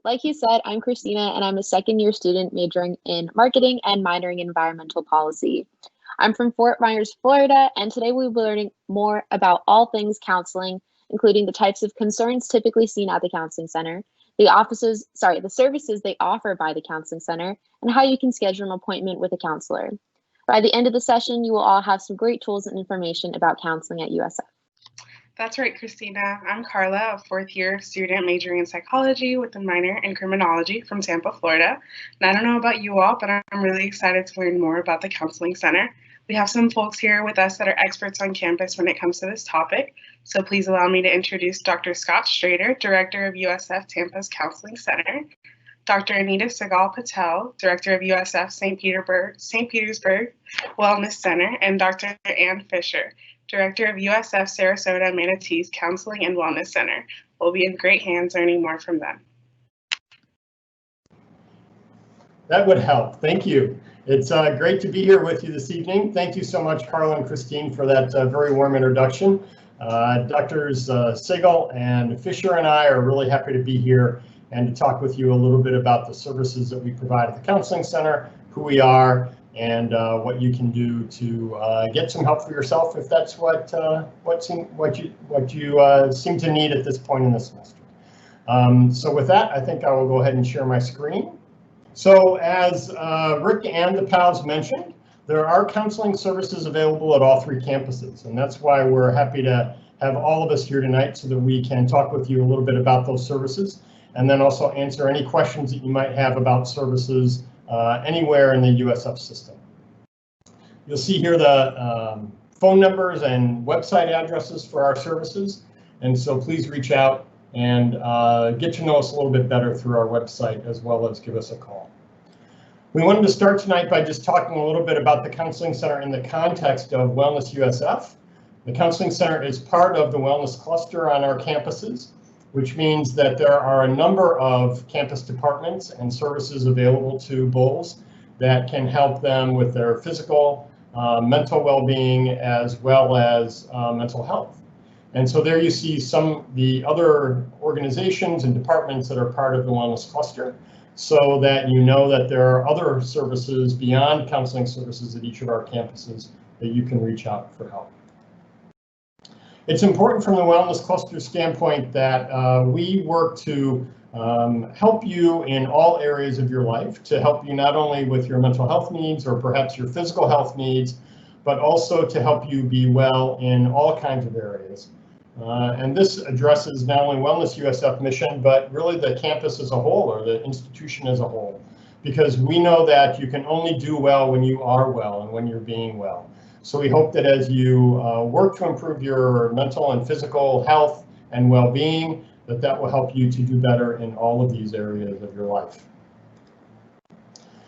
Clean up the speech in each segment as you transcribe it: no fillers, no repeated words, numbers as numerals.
Like he said, I'm Christina and I'm a second year student majoring in marketing and minoring in environmental policy. I'm from Fort Myers, Florida, and today we'll be learning more about all things counseling, including the types of concerns typically seen at the counseling center, the services they offer by the counseling center, and how you can schedule an appointment with a counselor. By the end of the session, you will all have some great tools and information about counseling at USF. That's right, Christina. I'm Carla, a fourth-year student majoring in psychology with a minor in criminology from Tampa, Florida. And I don't know about you all, but I'm really excited to learn more about the Counseling Center. We have some folks here with us that are experts on campus when it comes to this topic. So please allow me to introduce Dr. Scott Strader, Director of USF Tampa's Counseling Center, Dr. Anita Segal Patel, Director of USF St. Petersburg Wellness Center, and Dr. Ann Fisher, Director of USF Sarasota Manatee's Counseling and Wellness Center. We'll be in great hands learning more from them. That would help. Thank you. It's great to be here with you this evening. Thank you so much, Carla and Christine, for that very warm introduction. Doctors Segal and Fisher and I are really happy to be here and to talk with you a little bit about the services that we provide at the Counseling Center, who we are, and what you can do to get some help for yourself if that's what you seem to need at this point in the semester. So with that, I think I will go ahead and share my screen. So as Rick and the pals mentioned, there are counseling services available at all three campuses, and that's why we're happy to have all of us here tonight so that we can talk with you a little bit about those services and then also answer any questions that you might have about services anywhere in the USF system. You'll see here the phone numbers and website addresses for our services, and so please reach out and get to know us a little bit better through our website as well as give us a call. We wanted to start tonight by just talking a little bit about the Counseling Center in the context of Wellness USF. The Counseling Center is part of the Wellness Cluster on our campuses, which means that there are a number of campus departments and services available to BULLs that can help them with their physical, mental well-being, as well as mental health. And so there you see the other organizations and departments that are part of the Wellness Cluster, so that you know that there are other services beyond counseling services at each of our campuses that you can reach out for help. It's important from the Wellness Cluster standpoint that we work to help you in all areas of your life, to help you not only with your mental health needs or perhaps your physical health needs, but also to help you be well in all kinds of areas. And this addresses not only Wellness USF mission, but really the campus as a whole or the institution as a whole, because we know that you can only do well when you are well and when you're being well. So we hope that as you work to improve your mental and physical health and well-being, that will help you to do better in all of these areas of your life.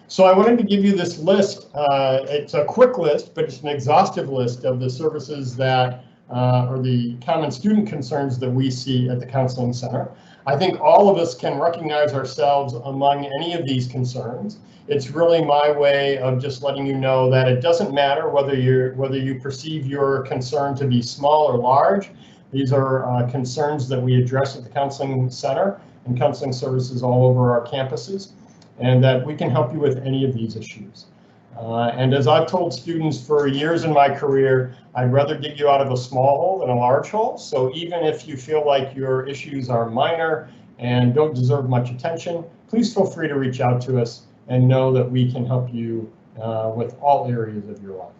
So I wanted to give you this list. It's a quick list, but it's an exhaustive list of the services that or the common student concerns that we see at the Counseling Center. I think all of us can recognize ourselves among any of these concerns. It's really my way of just letting you know that it doesn't matter whether you perceive your concern to be small or large. These are concerns that we address at the Counseling Center and counseling services all over our campuses, and that we can help you with any of these issues. And as I've told students for years in my career, I'd rather dig you out of a small hole than a large hole. So even if you feel like your issues are minor and don't deserve much attention, please feel free to reach out to us and know that we can help you with all areas of your life.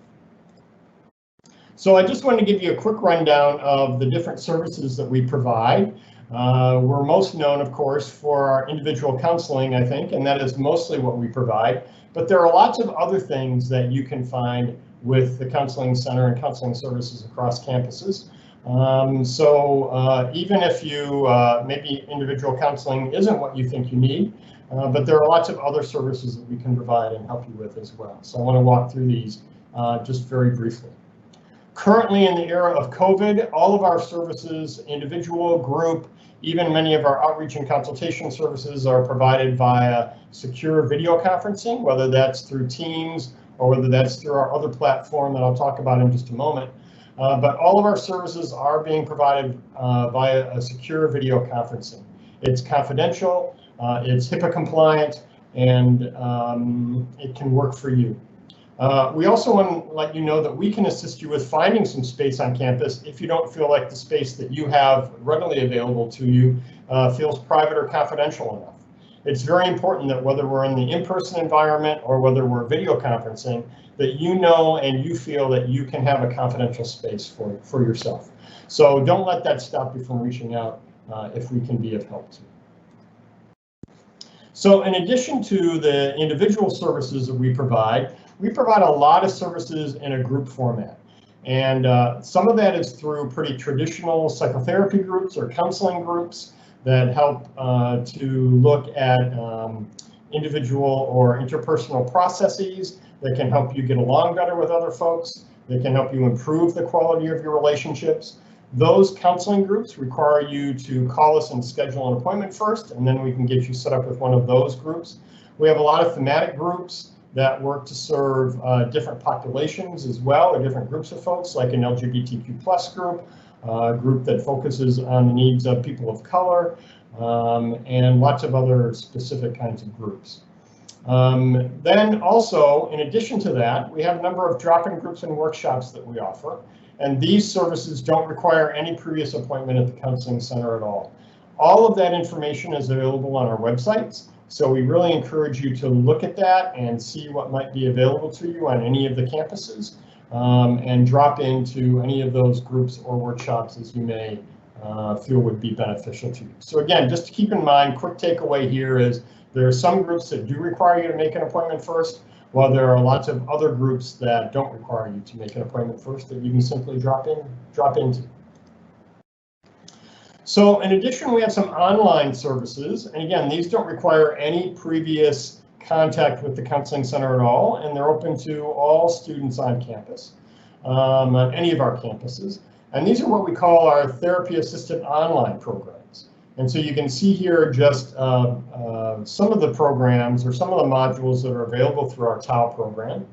So I just wanted to give you a quick rundown of the different services that we provide. We're most known, of course, for our individual counseling, I think, and that is mostly what we provide. But there are lots of other things that you can find with the Counseling Center and counseling services across campuses. Even if you maybe individual counseling isn't what you think you need, but there are lots of other services that we can provide and help you with as well. So I want to walk through these just very briefly. Currently, in the era of COVID, all of our services, individual, group, even many of our outreach and consultation services are provided via secure video conferencing, whether that's through Teams or whether that's through our other platform that I'll talk about in just a moment. But all of our services are being provided via a secure video conferencing. It's confidential. It's HIPAA compliant, and it can work for you. We also want to let you know that we can assist you with finding some space on campus if you don't feel like the space that you have readily available to you feels private or confidential enough. It's very important that whether we're in the in-person environment or whether we're video conferencing, that you know and you feel that you can have a confidential space for yourself. So don't let that stop you from reaching out if we can be of help to you. So in addition to the individual services that we provide a lot of services in a group format. And some of that is through pretty traditional psychotherapy groups or counseling groups that help to look at individual or interpersonal processes that can help you get along better with other folks, that can help you improve the quality of your relationships. Those counseling groups require you to call us and schedule an appointment first, and then we can get you set up with one of those groups. We have a lot of thematic groups that work to serve different populations as well, or different groups of folks, like an LGBTQ+ group, a group that focuses on the needs of people of color, and lots of other specific kinds of groups. Then also, in addition to that, we have a number of drop-in groups and workshops that we offer, and these services don't require any previous appointment at the counseling center at all. All of that information is available on our websites. So we really encourage you to look at that and see what might be available to you on any of the campuses, and drop into any of those groups or workshops as you may feel would be beneficial to you. So again, just to keep in mind, quick takeaway here is there are some groups that do require you to make an appointment first, while there are lots of other groups that don't require you to make an appointment first that you can simply drop into. So in addition, we have some online services, and again, these don't require any previous contact with the counseling center at all, and they're open to all students on campus, on any of our campuses. And these are what we call our therapy-assisted online programs. And so you can see here just some of the programs or some of the modules that are available through our TAL program.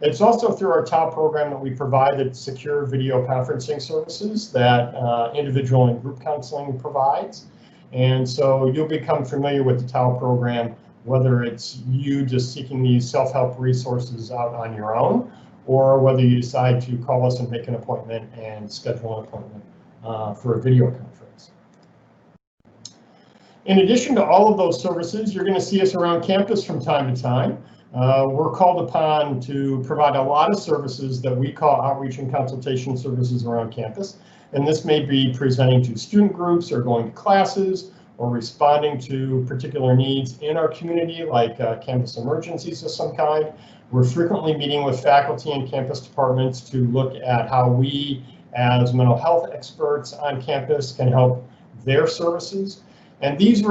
It's also through our TAL program that we provide the secure video conferencing services that individual and group counseling provides. And so you'll become familiar with the TAL program, whether it's you just seeking these self-help resources out on your own, or whether you decide to call us and make an appointment and schedule an appointment for a video conference. In addition to all of those services, you're going to see us around campus from time to time. We're called upon to provide a lot of services that we call outreach and consultation services around campus. And this may be presenting to student groups or going to classes or responding to particular needs in our community, like campus emergencies of some kind. We're frequently meeting with faculty and campus departments to look at how we, as mental health experts on campus, can help their services. And these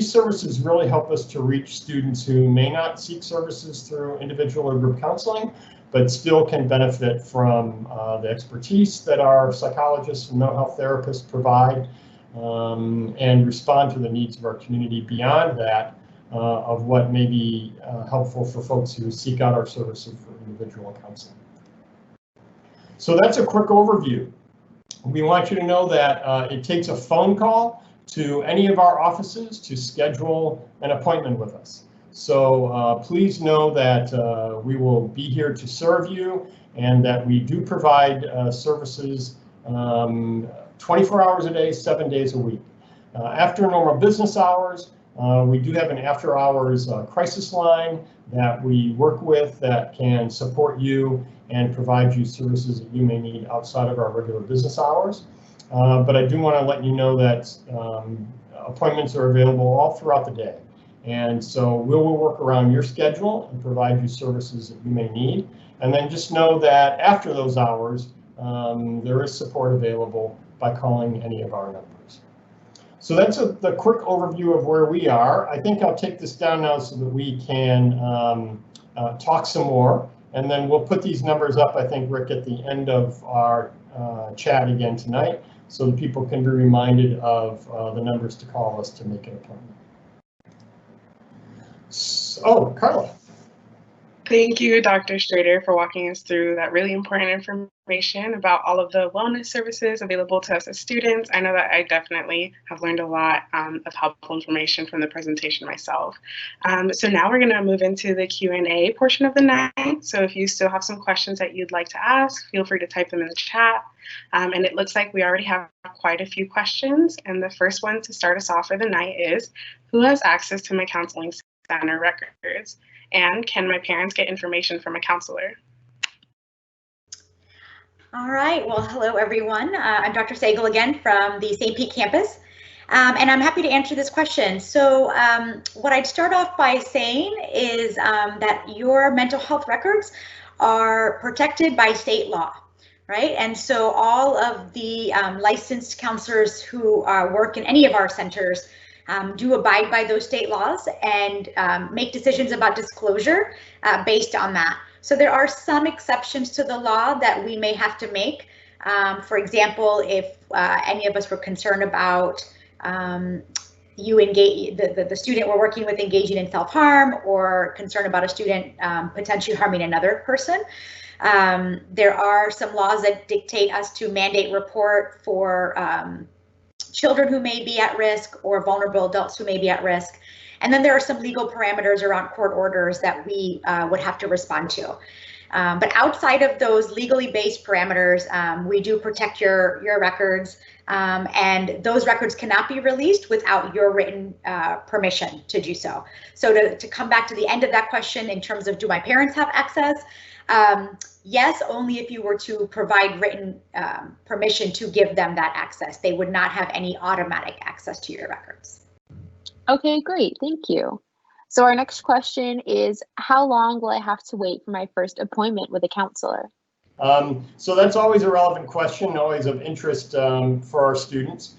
services really help us to reach students who may not seek services through individual or group counseling, but still can benefit from the expertise that our psychologists and mental health therapists provide, and respond to the needs of our community beyond that of what may be helpful for folks who seek out our services for individual counseling. So that's a quick overview. We want you to know that it takes a phone call to any of our offices to schedule an appointment with us. So please know that we will be here to serve you, and that we do provide services 24 hours a day, 7 days a week. After normal business hours, we do have an after hours crisis line that we work with that can support you and provide you services that you may need outside of our regular business hours. But I do want to let you know that appointments are available all throughout the day. And so we will work around your schedule and provide you services that you may need. And then just know that after those hours, there is support available by calling any of our numbers. So that's the quick overview of where we are. I think I'll take this down now so that we can talk some more. And then we'll put these numbers up, I think, Rick, at the end of our chat again tonight, so that people can be reminded of the numbers to call us to make an appointment. Oh, Carla. Thank you, Dr. Strader, for walking us through that really important information about all of the wellness services available to us as students. I know that I definitely have learned a lot of helpful information from the presentation myself. So now we're going to move into the Q&A portion of the night. So if you still have some questions that you'd like to ask, feel free to type them in the chat. And it looks like we already have quite a few questions. And the first one to start us off for the night is, who has access to my counseling center records? And can my parents get information from a counselor? All right, well, hello everyone. I'm Dr. Sagal again from the St. Pete campus, and I'm happy to answer this question. So what I'd start off by saying is that your mental health records are protected by state law, right? And so all of the licensed counselors who work in any of our centers do abide by those state laws and make decisions about disclosure based on that. So there are some exceptions to the law that we may have to make. For example, if any of us were concerned about the student we're working with engaging in self-harm, or concerned about a student potentially harming another person. There are some laws that dictate us to mandate report for children who may be at risk or vulnerable adults who may be at risk. And then there are some legal parameters around court orders that we would have to respond to. But outside of those legally based parameters, we do protect your records, and those records cannot be released without your written permission to do so. So to come back to the end of that question in terms of, do my parents have access? Yes, only if you were to provide written permission to give them that access. They would not have any automatic access to your records. Okay, great, thank you. So our next question is, how long will I have to wait for my first appointment with a counselor? So that's always a relevant question, always of interest for our students.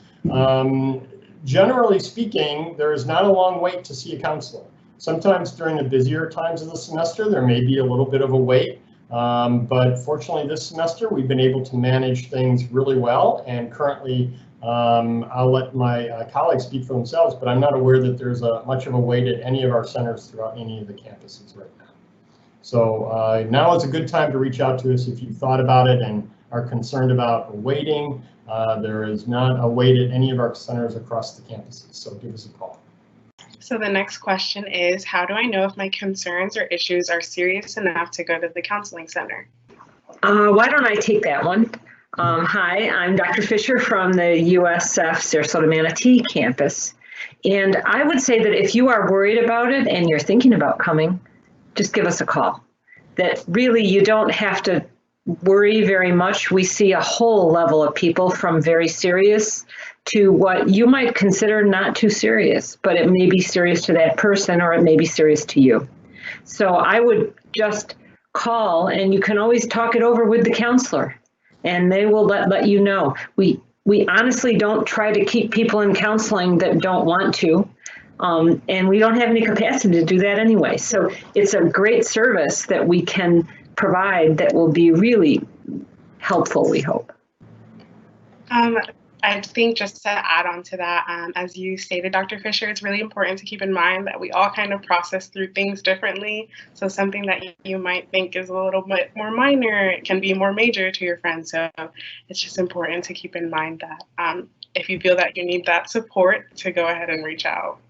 Generally speaking, there is not a long wait to see a counselor. Sometimes during the busier times of the semester, there may be a little bit of a wait, but fortunately this semester we've been able to manage things really well, and currently I'll let my colleagues speak for themselves, but I'm not aware that there's much of a wait at any of our centers throughout any of the campuses right now. So now is a good time to reach out to us if you've thought about it and are concerned about waiting. There is not a wait at any of our centers across the campuses, so give us a call. So the next question is, how do I know if my concerns or issues are serious enough to go to the counseling center? Why don't I take that one? Hi, I'm Dr. Fisher from the USF Sarasota Manatee campus. And I would say that if you are worried about it and you're thinking about coming, just give us a call. That really you don't have to worry very much. We see a whole level of people from very serious to what you might consider not too serious, but it may be serious to that person or it may be serious to you. So I would just call, and you can always talk it over with the counselor, and they will let you know. We honestly don't try to keep people in counseling that don't want to, and we don't have any capacity to do that anyway. So it's a great service that we can provide that will be really helpful, we hope. I think just to add on to that, as you stated, Dr. Fisher, it's really important to keep in mind that we all kind of process through things differently. So something that you might think is a little bit more minor, it can be more major to your friends. So it's just important to keep in mind that if you feel that you need that support, to go ahead and reach out.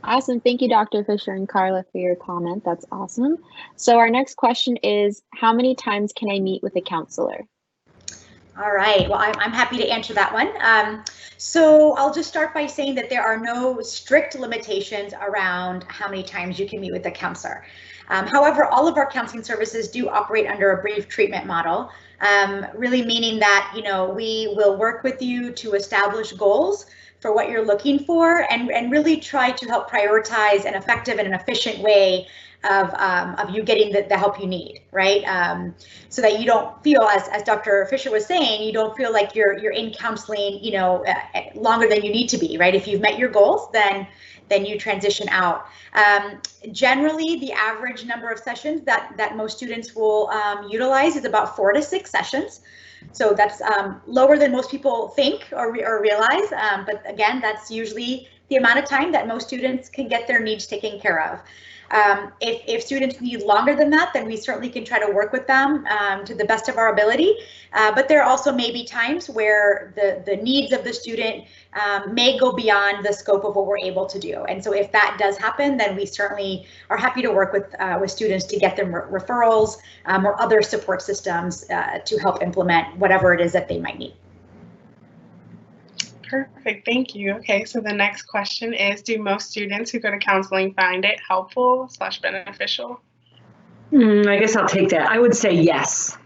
Awesome. Thank you, Dr. Fisher and Carla, for your comment. That's awesome. So our next question is, how many times can I meet with a counselor? All right, well, I'm happy to answer that one. So I'll just start by saying that there are no strict limitations around how many times you can meet with a counselor. However, all of our counseling services do operate under a brief treatment model, really meaning that, we will work with you to establish goals for what you're looking for, and really try to help prioritize an effective and an efficient way of you getting the help you need, right? So that you don't feel, as Dr. Fisher was saying, you don't feel like you're in counseling, longer than you need to be, right? If you've met your goals, then you transition out. Generally, the average number of sessions that most students will utilize is about 4 to 6 sessions. So that's lower than most people think or realize, but again, that's usually the amount of time that most students can get their needs taken care of. If students need longer than that, then we certainly can try to work with them to the best of our ability. But there also may be times where the needs of the student may go beyond the scope of what we're able to do. And so if that does happen, then we certainly are happy to work with students to get them referrals or other support systems to help implement whatever it is that they might need. Perfect, thank you. Okay, so the next question is, do most students who go to counseling find it helpful / beneficial? I guess I'll take that. I would say yes.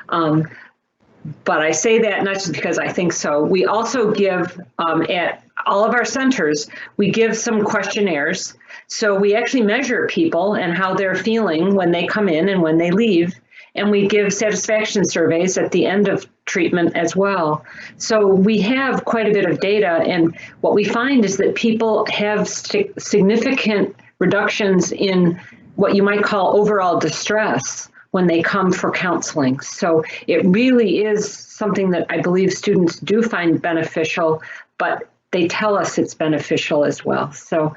But I say that not just because I think so. We also give, at all of our centers, we give some questionnaires. So we actually measure people and how they're feeling when they come in and when they leave. And we give satisfaction surveys at the end of treatment as well. So we have quite a bit of data, and what we find is that people have significant reductions in what you might call overall distress when they come for counseling. So it really is something that I believe students do find beneficial, but they tell us it's beneficial as well. So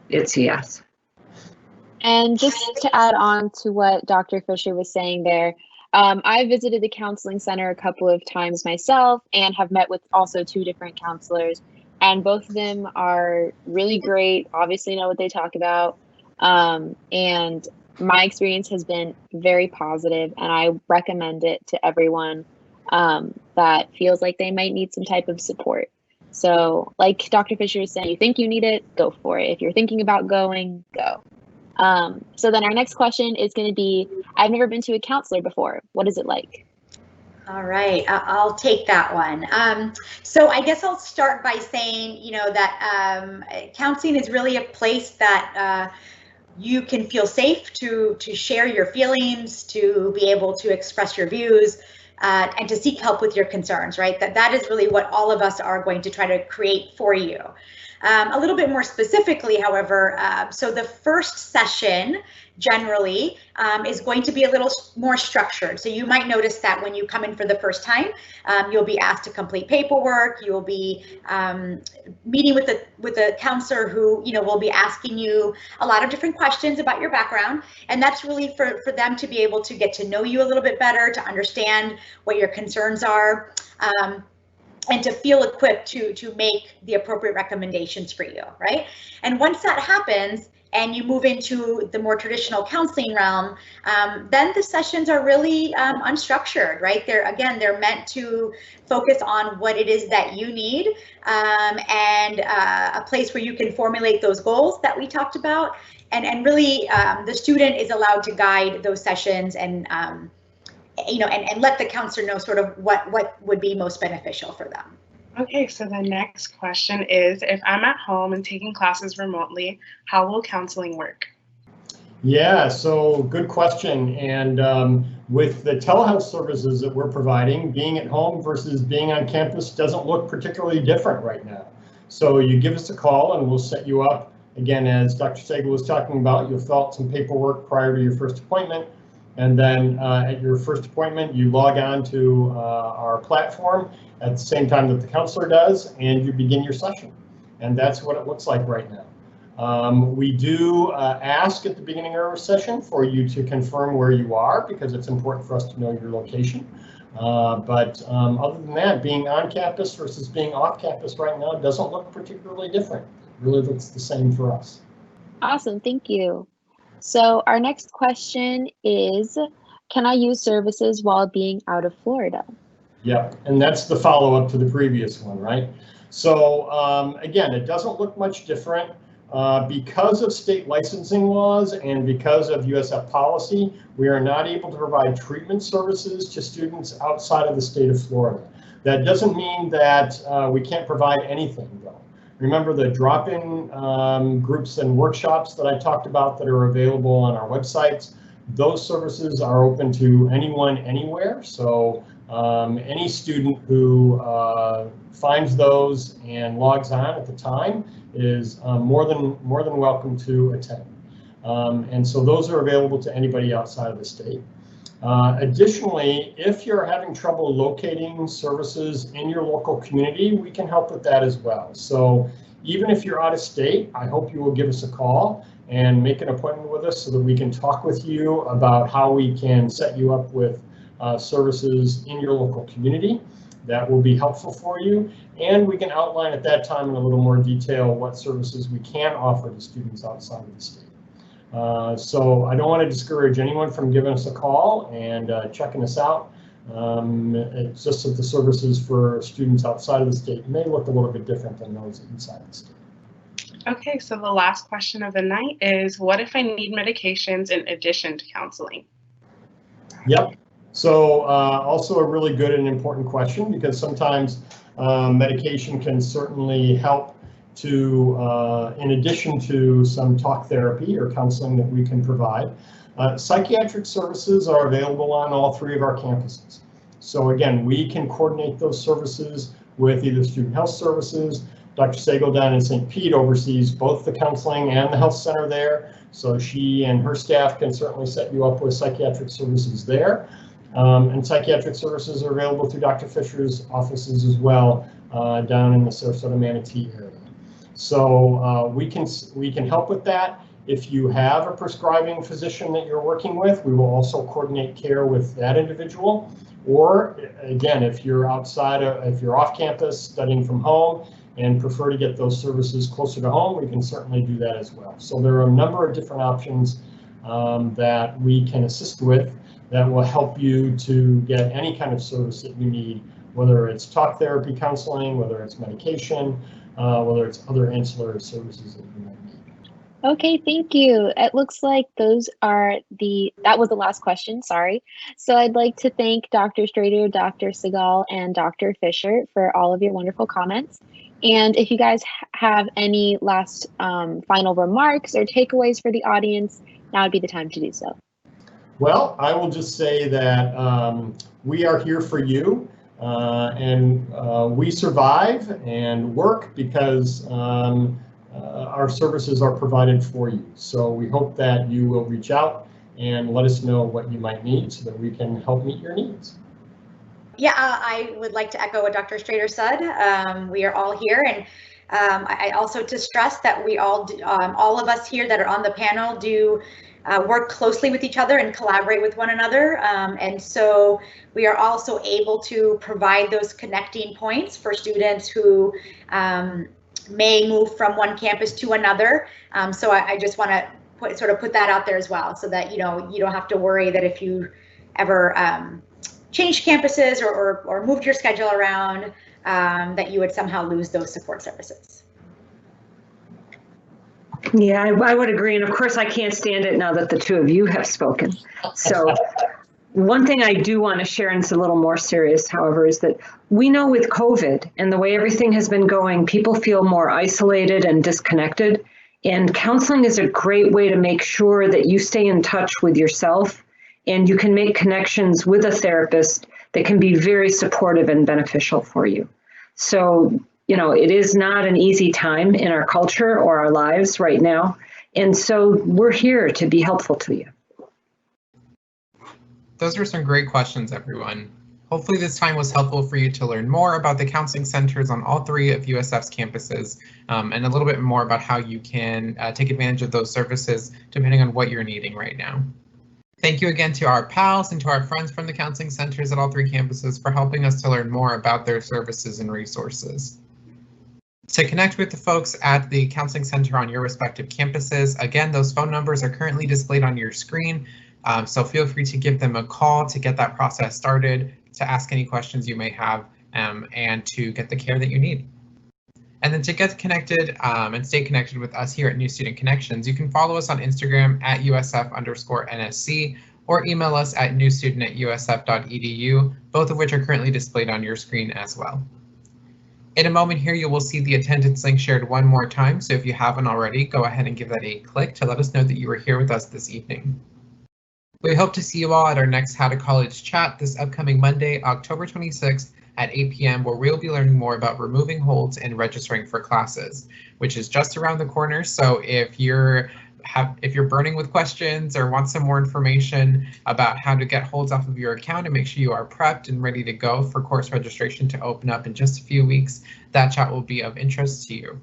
it's yes. And just to add on to what Dr. Fisher was saying there, I visited the counseling center a couple of times myself and have met with also 2 different counselors, and both of them are really great, obviously know what they talk about, and my experience has been very positive, and I recommend it to everyone that feels like they might need some type of support. So like Dr. Fisher was saying, you think you need it, go for it. If you're thinking about going, go. So then our next question is going to be, I've never been to a counselor before. What is it like? All right, I'll take that one. So I guess I'll start by saying, that counseling is really a place that you can feel safe to share your feelings, to be able to express your views, and to seek help with your concerns, right? That is really what all of us are going to try to create for you. A little bit more specifically, however, so the first session generally is going to be a little more structured. So you might notice that when you come in for the first time, you'll be asked to complete paperwork. You'll be meeting with a counselor who will be asking you a lot of different questions about your background, and that's really for them to be able to get to know you a little bit better, to understand what your concerns are. And to feel equipped to make the appropriate recommendations for you, right? And once that happens and you move into the more traditional counseling realm, then the sessions are really unstructured, right? They're meant to focus on what it is that you need, and a place where you can formulate those goals that we talked about. And really the student is allowed to guide those sessions and and let the counselor know sort of what would be most beneficial for them. Okay, so the next question is, if I'm at home and taking classes remotely, how will counseling work? Yeah, so good question. And with the telehealth services that we're providing, being at home versus being on campus doesn't look particularly different right now. So you give us a call and we'll set you up. Again, as Dr. Sagal was talking about, you'll fill out some paperwork prior to your first appointment. And then at your first appointment, you log on to our platform at the same time that the counselor does, and you begin your session. And that's what it looks like right now. We do ask at the beginning of our session for you to confirm where you are, because it's important for us to know your location. But other than that, being on campus versus being off campus right now doesn't look particularly different. It really looks the same for us. Awesome, thank you. So our next question is, can I use services while being out of Florida? Yep, and that's the follow-up to the previous one, right? So again, it doesn't look much different. Because of state licensing laws and because of USF policy, we are not able to provide treatment services to students outside of the state of Florida. That doesn't mean that we can't provide anything, though. Remember the drop-in groups and workshops that I talked about that are available on our websites? Those services are open to anyone, anywhere. So any student who finds those and logs on at the time is more than welcome to attend. And so those are available to anybody outside of the state. Additionally, if you're having trouble locating services in your local community, we can help with that as well. So Even if you're out of state, I hope you will give us a call and make an appointment with us so that we can talk with you about how we can set you up with services in your local community that will be helpful for you. And we can outline at that time in a little more detail what services we can offer to students outside of the state. So I don't want to discourage anyone from giving us a call and checking us out. It's just that the services for students outside of the state may look a little bit different than those inside the state. Okay, so the last question of the night is, what if I need medications in addition to counseling? Yep. So also a really good and important question, because sometimes medication can certainly help to, in addition to some talk therapy or counseling that we can provide. Psychiatric services are available on all 3 of our campuses. So again, we can coordinate those services with either Student Health Services. Dr. Sago down in St. Pete oversees both the counseling and the health center there. So she and her staff can certainly set you up with psychiatric services there. And psychiatric services are available through Dr. Fisher's offices as well down in the Sarasota Manatee area. So we can help with that. If you have a prescribing physician that you're working with, we will also coordinate care with that individual. Or again, if you're if you're off campus studying from home and prefer to get those services closer to home, we can certainly do that as well. So there are a number of different options that we can assist with that will help you to get any kind of service that you need, whether it's talk therapy counseling, whether it's medication, whether it's other ancillary services that you might need. Okay, thank you. It looks like that was the last question, sorry. So I'd like to thank Dr. Strader, Dr. Segal, and Dr. Fisher for all of your wonderful comments. And if you guys have any last final remarks or takeaways for the audience, now would be the time to do so. Well, I will just say that we are here for you, and we survive and work because our services are provided for you. So we hope that you will reach out and let us know what you might need so that we can help meet your needs. Yeah, I would like to echo what Dr. Strader said. We are all here, and I also to stress that we all of us here that are on the panel do work closely with each other and collaborate with one another. And so we are also able to provide those connecting points for students who may move from one campus to another. So I just want to put that out there as well, so that you don't have to worry that if you ever change campuses or moved your schedule around, that you would somehow lose those support services. Yeah, I would agree. And of course, I can't stand it now that the 2 of you have spoken. So one thing I do want to share, and it's a little more serious, however, is that we know with COVID and the way everything has been going, people feel more isolated and disconnected. And counseling is a great way to make sure that you stay in touch with yourself and you can make connections with a therapist that can be very supportive and beneficial for you. So, it is not an easy time in our culture or our lives right now. And so we're here to be helpful to you. Those are some great questions, everyone. Hopefully this time was helpful for you to learn more about the counseling centers on all 3 of USF's campuses, and a little bit more about how you can take advantage of those services depending on what you're needing right now. Thank you again to our pals and to our friends from the counseling centers at all 3 campuses for helping us to learn more about their services and resources. To connect with the folks at the counseling center on your respective campuses, again, those phone numbers are currently displayed on your screen, so feel free to give them a call to get that process started, to ask any questions you may have, and to get the care that you need. And then to get connected and stay connected with us here at New Student Connections, you can follow us on Instagram at USF_NSC or email us at newstudent@usf.edu, both of which are currently displayed on your screen as well. In a moment here, you will see the attendance link shared one more time, so if you haven't already, go ahead and give that a click to let us know that you were here with us this evening. We hope to see you all at our next How to College chat this upcoming Monday, October 26th at 8 p.m. where we'll be learning more about removing holds and registering for classes, which is just around the corner. So if you're burning with questions or want some more information about how to get holds off of your account and make sure you are prepped and ready to go for course registration to open up in just a few weeks, that chat will be of interest to you.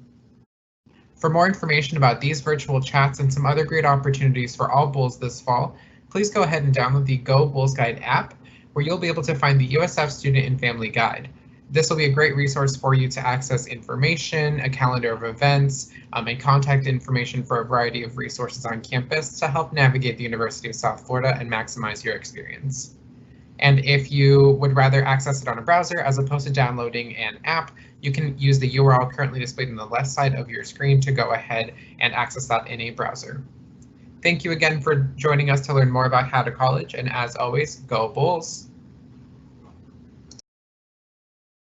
For more information about these virtual chats and some other great opportunities for all Bulls this fall, please go ahead and download the Go Bulls Guide app, where you'll be able to find the USF Student and Family Guide. This will be a great resource for you to access information, a calendar of events, and contact information for a variety of resources on campus to help navigate the University of South Florida and maximize your experience. And if you would rather access it on a browser as opposed to downloading an app, you can use the URL currently displayed on the left side of your screen to go ahead and access that in a browser. Thank you again for joining us to learn more about How to College, and as always, go Bulls!